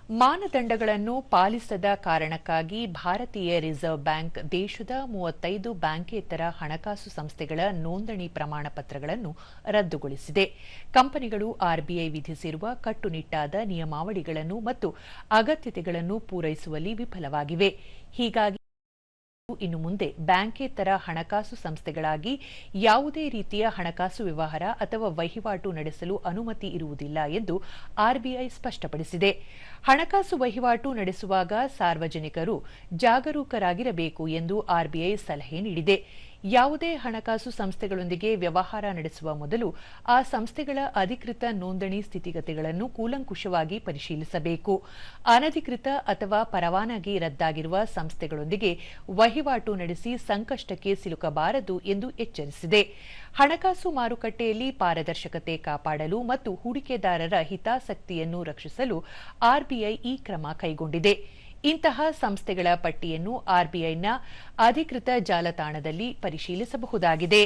ಮಾನದಂಡಗಳನ್ನು ಪಾಲಿಸದ ಕಾರಣಕ್ಕಾಗಿ ಭಾರತೀಯ ರಿಸರ್ವ್ ಬ್ಯಾಂಕ್ ದೇಶದ 35 ಬ್ಯಾಂಕೇತರ ಹಣಕಾಸು ಸಂಸ್ಥೆಗಳ ನೋಂದಣಿ ಪ್ರಮಾಣ ಪತ್ರಗಳನ್ನು ರದ್ದುಗೊಳಿಸಿದೆ. ಕಂಪನಿಗಳು ಆರ್ಬಿಐ ವಿಧಿಸಿರುವ ಕಟ್ಟುನಿಟ್ಟಾದ ನಿಯಮಾವಳಿಗಳನ್ನು ಮತ್ತು ಅಗತ್ಯತೆಗಳನ್ನು ಪೂರೈಸುವಲ್ಲಿ ವಿಫಲವಾಗಿವೆ. ಹೀಗಾಗಿ ಇನ್ನು ಮುಂದೆ ಬ್ಯಾಂಕೇತರ ಹಣಕಾಸು ಸಂಸ್ಥೆಗಳಾಗಿ ಯಾವುದೇ ರೀತಿಯ ಹಣಕಾಸು ವ್ಯವಹಾರ ಅಥವಾ ವಹಿವಾಟು ನಡೆಸಲು ಅನುಮತಿ ಇರುವುದಿಲ್ಲ ಎಂದು ಆರ್ಬಿಐ ಸ್ಪಷ್ಟಪಡಿಸಿದೆ. ಹಣಕಾಸು ವಹಿವಾಟು ನಡೆಸುವಾಗ ಸಾರ್ವಜನಿಕರು ಜಾಗರೂಕರಾಗಿರಬೇಕು ಎಂದು ಆರ್ಬಿಐ ಸಲಹೆ ನೀಡಿದೆ. ಯಾವುದೇ ಹಣಕಾಸು ಸಂಸ್ಥೆಗಳೊಂದಿಗೆ ವ್ಯವಹಾರ ನಡೆಸುವ ಮೊದಲು ಆ ಸಂಸ್ಥೆಗಳ ಅಧಿಕೃತ ನೋಂದಣಿ ಸ್ಥಿತಿಗತಿಗಳನ್ನು ಕೂಲಂಕುಷವಾಗಿ ಪರಿಶೀಲಿಸಬೇಕು. ಅನಧಿಕೃತ ಅಥವಾ ಪರವಾನಗಿ ರದ್ದಾಗಿರುವ ಸಂಸ್ಥೆಗಳೊಂದಿಗೆ ವಹಿವಾಟು ನಡೆಸಿ ಸಂಕಷ್ಟಕ್ಕೆ ಸಿಲುಕಬಾರದು ಎಂದು ಎಚ್ಚರಿಸಿದೆ. ಹಣಕಾಸು ಮಾರುಕಟ್ಟೆಯಲ್ಲಿ ಪಾರದರ್ಶಕತೆ ಕಾಪಾಡಲು ಮತ್ತು ಹೂಡಿಕೆದಾರರ ಹಿತಾಸಕ್ತಿಯನ್ನು ರಕ್ಷಿಸಲು ಆರ್ಬಿಐ ಈ ಕ್ರಮ ಕೈಗೊಂಡಿದೆ. ಇಂತಹ ಸಂಸ್ಥೆಗಳ ಪಟ್ಟಿಯನ್ನು ಆರ್ಬಿಐನ ಅಧಿಕೃತ ಜಾಲತಾಣದಲ್ಲಿ ಪರಿಶೀಲಿಸಬಹುದಾಗಿದೆ.